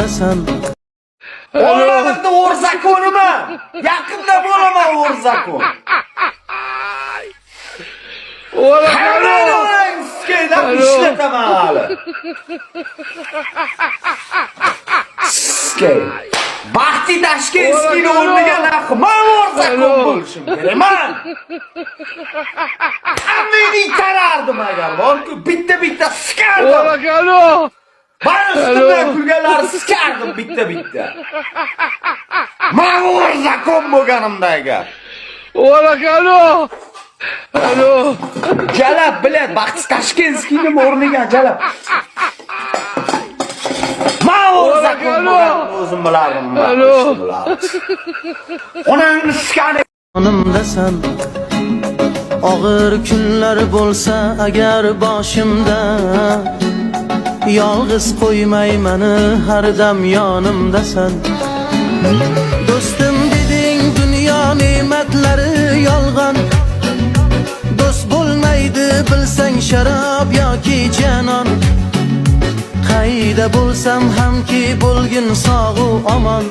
yonimdasan. Olamanda Orzakonimi? Yaqinda bo'laman Orzakon. Qanday skeydan ishlataman hali. Skey. Baxti Tashkentskiyni o'rniga Rahmon Orzakon bo'lishim kerakman. Hammani tarardim agar borku bitta sikardim. Bana üstümden kulgeler sikardım bitta. Men Orzakon bo'lganimda agar. Alo. Jalab bilet, Baxti Tashkentskiyni o'rniga jalab. Men Orzakon bo'lganimni o'zim bilardim. Onangni sikani Yonimdasan. Og'ir kunlar bo'lsa agar boshimda, yolg'iz qo'ymay meni har dam yonimdasan. Do'stim deding dunyo ne'matlari yolg'on. Do'st bo'lmaydi bilsang sharob yoki janon. Qayda bo'lsam hamki bo'lgin sog' u omon.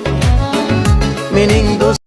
Mening do'st